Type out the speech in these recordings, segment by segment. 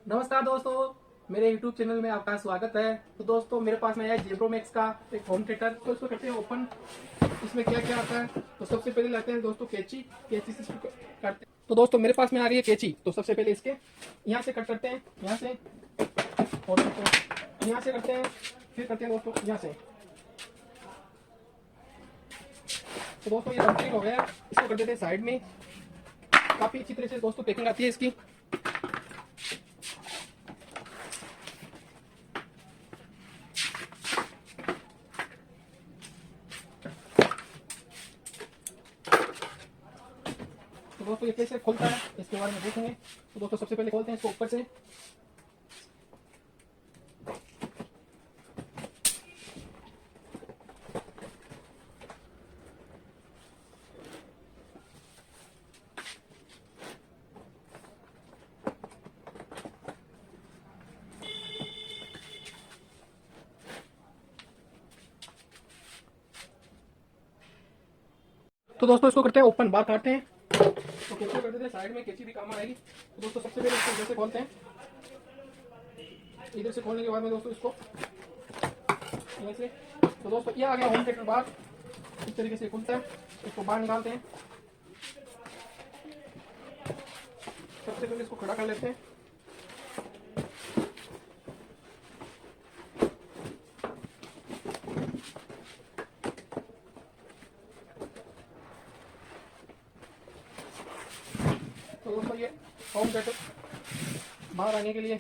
नमस्कार दोस्तों, मेरे YouTube चैनल में आपका स्वागत है। तो दोस्तों, मेरे पास में है जेब्रो मैक्स का एक होम थिएटर। तो इसको करते हैं ओपन। इसमें क्या क्या आता है, तो सबसे पहले लाते हैं दोस्तों कैंची से इसको करते हैं। तो दोस्तों, मेरे पास में आ गई है कैंची। तो सबसे पहले इसके यहाँ से कट करते हैं, यहाँ से, और दोस्तों यहाँ से करते हैं, फिर करते हैं दोस्तों यहाँ से। तो दोस्तों ये कंप्लीट हो गया। इसको कर देते हैं साइड में। काफी अच्छी तरह से दोस्तों पैकिंग आती है इसकी। तो दोस्तों ये कैसे खोलता है इसके बारे में देखेंगे। तो दोस्तों सबसे पहले खोलते हैं इसको ऊपर से। तो दोस्तों इसको करते हैं ओपन, बाहर काटते हैं। तो कैंची कर देते हैं साइड में, कैंची भी काम आएगी। तो दोस्तों सबसे पहले इसको इधर से खोलते हैं। इधर से खोलने के बाद में दोस्तों इसको ऐसे। तो दोस्तों ये आ गया होम थिएटर बाहर। इस तरीके से खुलता है। इसको बाहर निकालते हैं। सबसे पहले इसको खड़ा कर लेते हैं। तो दोस्तों ये होम थिएटर बाहर आने के लिए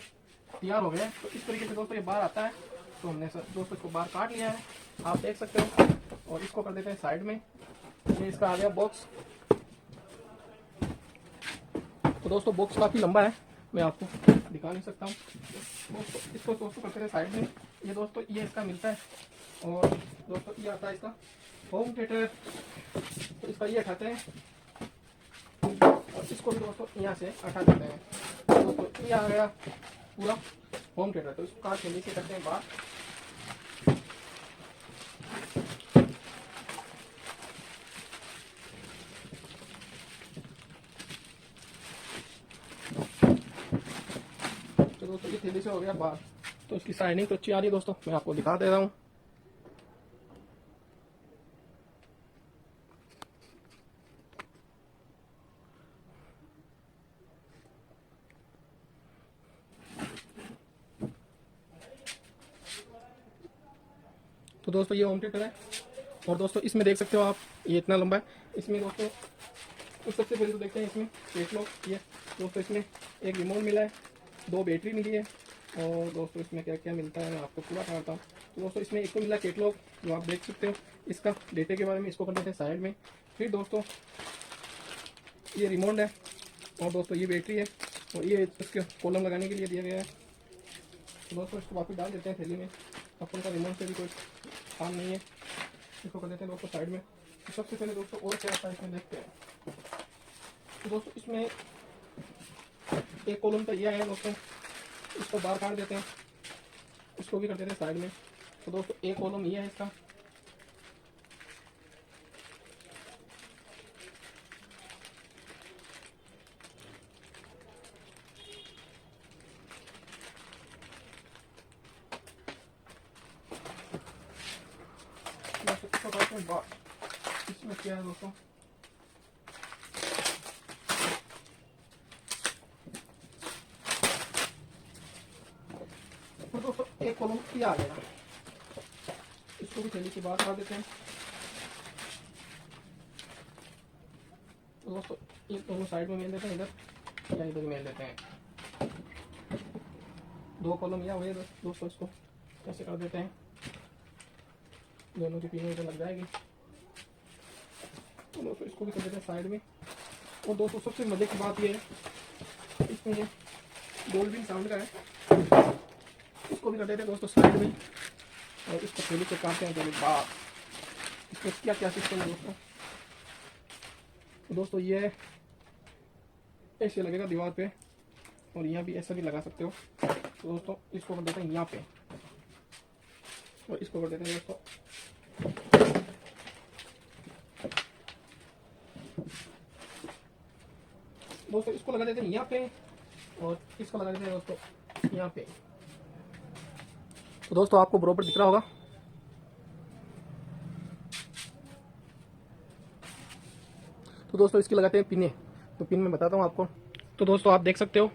तैयार हो गया है। तो इस तरीके से दोस्तों ये बाहर आता है। तो हमने दोस्तों इसको बाहर काट लिया है, आप देख सकते हो। और इसको कर देते हैं साइड में। ये इसका आ गया बॉक्स। तो दोस्तों बॉक्स काफी लंबा है, मैं आपको दिखा नहीं सकता हूँ। दोस्तों इसको दोस्तों करते हैं साइड में। ये दोस्तों ये इसका मिलता है। और दोस्तों ये आता है इसका होम थिएटर। तो इसका ये हटाते हैं और इसको भी दोस्तों यहाँ से हटा देते हैं। तो दोस्तों ये आ गया पूरा होम थिएटर। तो इसको काट के नीचे करते हैं बाहर। तो दोस्तों ये थैली से हो गया बाहर। तो इसकी शाइनिंग तो अच्छी आ रही है दोस्तों, मैं आपको दिखा दे रहा हूँ। तो दोस्तों ये होम थिएटर है। और दोस्तों इसमें देख सकते हो आप, ये इतना लंबा है। इसमें दोस्तों तो सबसे पहले तो देखते हैं इसमें कैटलॉग। ये दोस्तों इसमें एक रिमोट मिला है, 2 बैटरी मिली है। और दोस्तों इसमें क्या क्या मिलता है मैं आपको पूरा बताता हूँ। तो दोस्तों इसमें एक तो मिला कैटलॉग, जो आप देख सकते हो इसका डेटे के बारे में। इसको कर देते हैं साइड में। फिर दोस्तों ये रिमोट है, और दोस्तों ये बैटरी है, और ये इसके कॉलम लगाने के लिए दिया गया है। तो दोस्तों इसको वापस डाल देते हैं थैली में। अपन का रिमोट से भी कोई काम नहीं है। इसको कर देते हैं दोस्तों साइड में। तो सबसे पहले दोस्तों और क्या आता है इसमें देखते हैं। तो दोस्तों इसमें एक कॉलम तो यह है दोस्तों, इसको बाहर काट देते हैं। इसको भी कर देते हैं साइड में। तो दोस्तों एक कॉलम ये है इसका। दोस्तों इसको करते हैं बाहर। इसमें क्या है दोस्तों, तो दोस्तों एक कॉलम ये आ गया। इसको भी थैली के बाहर काट देते हैं। तो दोस्तों ये दोनों साइड में मेल देते हैं, इधर या इधर मेल देते हैं। 2 कॉलम या हुए दोस्तों। इसको कैसे कर देते हैं, दोनों की पिन इधर लग जाएगी। तो दोस्तों इसको भी कर देते हैं साइड में। और दोस्तों सबसे मजे की बात ये है, इसमें ये डोल्बी साउंड का है। इसको भी कर देते हैं दोस्तों साइड में। और इसको थैली से काटते हैं थोड़ी बाहर। इसमें क्या क्या सिस्टम है दोस्तों। तो दोस्तों ये ऐसे लगेगा दीवार पे, और यहाँ भी ऐसा भी लगा सकते हो। तो दोस्तों इसको कर देते हैं यहाँ पे, और इसको कर देते हैं दोस्तों इसको लगा देते हैं यहाँ पे। और इसको लगा देते हैं दोस्तों यहाँ पे। तो दोस्तों आपको बरोबर दिख रहा होगा। तो दोस्तों इसकी लगाते हैं पिने। तो पिन मैं बताता हूँ आपको। तो दोस्तों आप देख सकते हो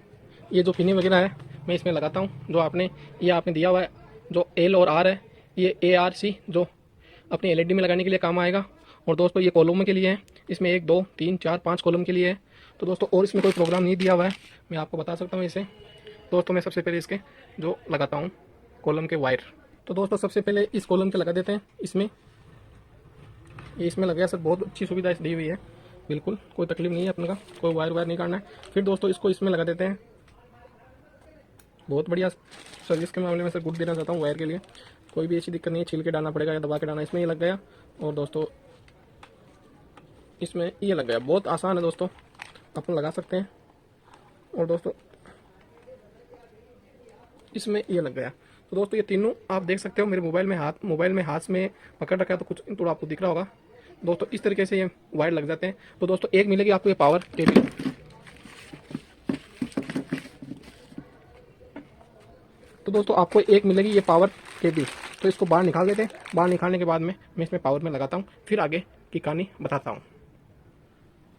ये जो पिने वगैरह है मैं इसमें लगाता हूँ। जो आपने दिया हुआ है जो एल और आर है, ये ARC जो अपनी LED में लगाने के लिए काम आएगा। और दोस्तों ये कॉलम के लिए है, इसमें 1 2 3 4 5 कॉलम के लिए है। तो दोस्तों और इसमें कोई प्रोग्राम नहीं दिया हुआ है, मैं आपको बता सकता हूँ इसे। दोस्तों मैं सबसे पहले इसके जो लगाता हूँ कॉलम के वायर। तो दोस्तों सबसे पहले इस कॉलम के लगा देते हैं इसमें। ये इसमें लग गया सर, बहुत अच्छी सुविधा इस दी हुई है, बिल्कुल कोई तकलीफ नहीं है अपने का, कोई वायर नहीं काटना है। फिर दोस्तों इसको इसमें लगा देते हैं। बहुत बढ़िया सर्विस के मामले में सर गुड देना चाहता हूँ वायर के लिए, कोई भी ऐसी दिक्कत नहीं है, छील के डालना पड़ेगा या दबा के डालना, इसमें ये लग गया। और दोस्तों इसमें ये लग गया, बहुत आसान है दोस्तों, अपन लगा सकते हैं। और दोस्तों इसमें ये लग गया। तो दोस्तों ये तीनों आप देख सकते हो मेरे मोबाइल में हाथ में पकड़ रखा है, तो कुछ थोड़ा आपको दिख रहा होगा। दोस्तों इस तरीके से ये वायर लग जाते हैं। तो दोस्तों एक मिलेगी आपको ये पावर केबल। तो दोस्तों आपको एक मिलेगी ये पावर केबल। तो इसको बाहर निकाल देते हैं। बाहर निकालने के बाद में मैं इसमें पावर में लगाता हूँ, फिर आगे की कहानी बताता हूँ।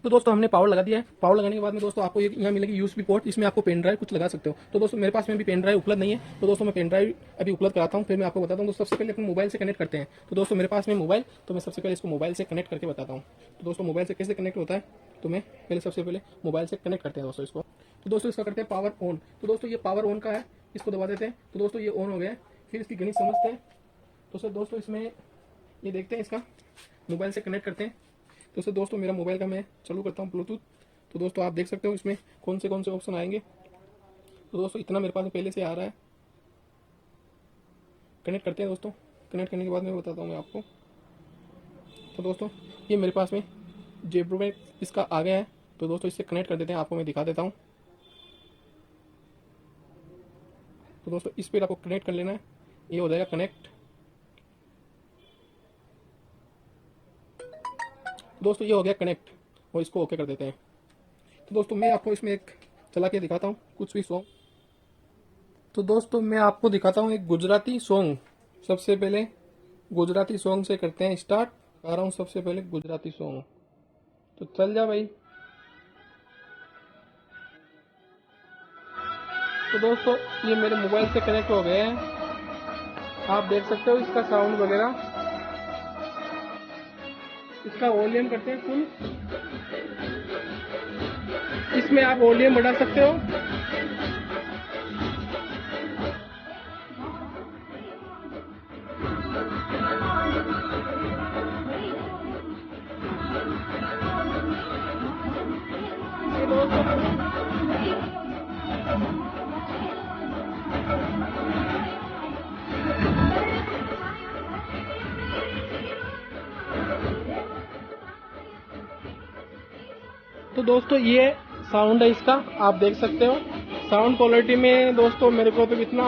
तो दोस्तों हमने पावर लगा दिया है। पावर लगाने के बाद में दोस्तों आपको यहाँ मिलेगी USB पोर्ट, इसमें आपको पेन ड्राइव कुछ लगा सकते हो। तो दोस्तों मेरे पास में भी पेन ड्राइव उपलब्ध नहीं है, तो दोस्तों मैं पेन ड्राइव अभी उपलब्ध कराता हूँ, फिर मैं आपको बताता हूँ। तो सबसे पहले अपने मोबाइल से कनेक्ट करते हैं। तो दोस्तों मेरे पास में मोबाइल, तो मैं सबसे पहले इसको मोबाइल से कनेक्ट करके बताता हूँ। तो दोस्तों मोबाइल से कैसे कनेक्ट होता है, तो मैं पहले सबसे पहले मोबाइल से कनेक्ट करते हैं दोस्तों इसको। तो दोस्तों इसका करते हैं पावर ऑन। तो दोस्तों ये पावर ऑन का है, इसको दबा देते हैं। तो दोस्तों ये ऑन हो गया है। फिर इसकी गणित समझते हैं। तो सर दोस्तों इसमें ये देखते हैं, इसका मोबाइल से कनेक्ट करते हैं। तो सर दोस्तों मेरा मोबाइल का मैं चालू करता हूँ ब्लूटूथ। तो दोस्तों आप देख सकते हो इसमें कौन से ऑप्शन आएंगे। तो दोस्तों इतना मेरे पास पहले से आ रहा है। कनेक्ट करते हैं दोस्तों। कनेक्ट करने के बाद मैं बताता हूँ मैं आपको। तो दोस्तों ये मेरे पास में जेब्रो में इसका आ गया है। तो दोस्तों इससे कनेक्ट कर देते हैं, आपको मैं दिखा देता हूँ। तो दोस्तों इस पर आपको कनेक्ट कर लेना है, ये हो जाएगा कनेक्ट। दोस्तों ये हो गया कनेक्ट, और इसको ओके कर देते हैं। तो दोस्तों मैं आपको इसमें एक चला के दिखाता हूँ कुछ भी सॉन्ग। तो दोस्तों मैं आपको दिखाता हूँ एक गुजराती सॉन्ग। सबसे पहले गुजराती सॉन्ग से करते हैं स्टार्ट। आ रहा हूँ सबसे पहले गुजराती सॉन्ग। तो चल जा भाई। तो दोस्तों ये मेरे मोबाइल से कनेक्ट हो गए हैं, आप देख सकते हो इसका साउंड वगैरह। इसका वॉल्यूम करते हैं फुल, इसमें आप वॉल्यूम बढ़ा सकते हो। ये दोस्तों तो दोस्तों ये साउंड है इसका, आप देख सकते हो। साउंड क्वालिटी में दोस्तों मेरे को तो इतना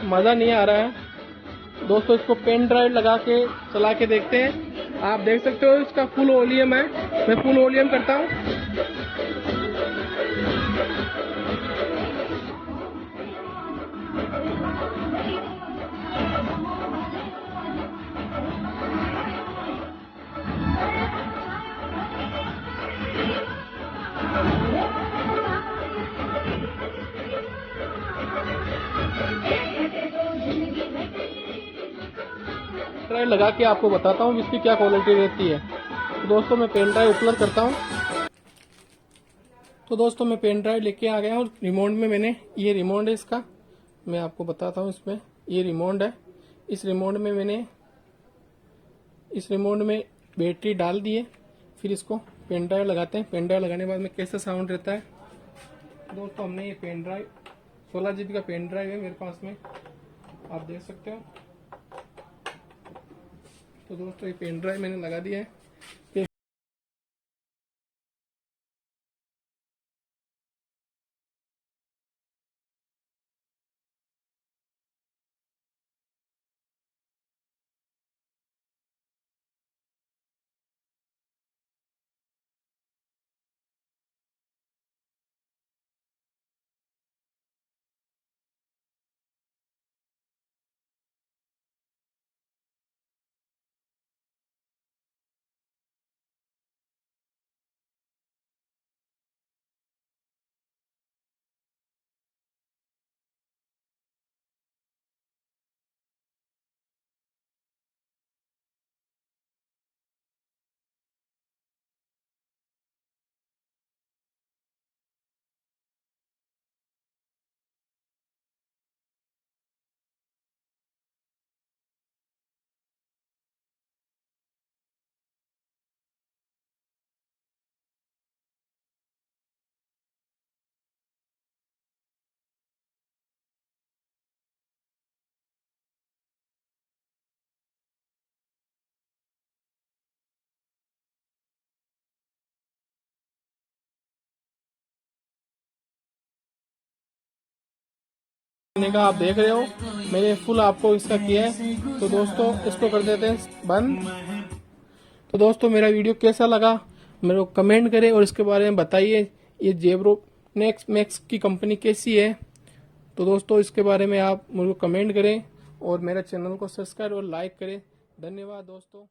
मज़ा नहीं आ रहा है। दोस्तों इसको पेन ड्राइव लगा के चला के देखते हैं। आप देख सकते हो इसका फुल वॉल्यूम है, मैं फुल वॉल्यूम करता हूँ। ड्राइव लगा के आपको बताता हूँ इसकी क्या क्वालिटी रहती है। तो दोस्तों मैं पेन ड्राइव उपलब्ध करता हूँ। तो दोस्तों मैं पेन ड्राइव लेके आ गया हूँ। रिमोट में मैंने ये रिमोट है इसका, मैं आपको बताता हूँ। इसमें ये रिमोट है, इस रिमोट में बैटरी डाल दी है। फिर इसको पेन ड्राइव लगाते हैं। पेन ड्राइव लगाने के बाद में कैसा साउंड रहता है। दोस्तों हमने ये पेन ड्राइव 16 GB का पेन ड्राइव है मेरे पास में, आप देख सकते हो। तो दोस्तों ये पेन ड्राइव मैंने लगा दिया है। का आप देख रहे हो, मैंने फुल आपको इसका किया है। तो दोस्तों इसको कर देते हैं बंद। तो दोस्तों मेरा वीडियो कैसा लगा मेरे को कमेंट करें और इसके बारे में बताइए, ये जेब्रो नेक्स्ट मैक्स की कंपनी कैसी है। तो दोस्तों इसके बारे में आप मुझे कमेंट करें और मेरे चैनल को सब्सक्राइब और लाइक करें। धन्यवाद दोस्तों।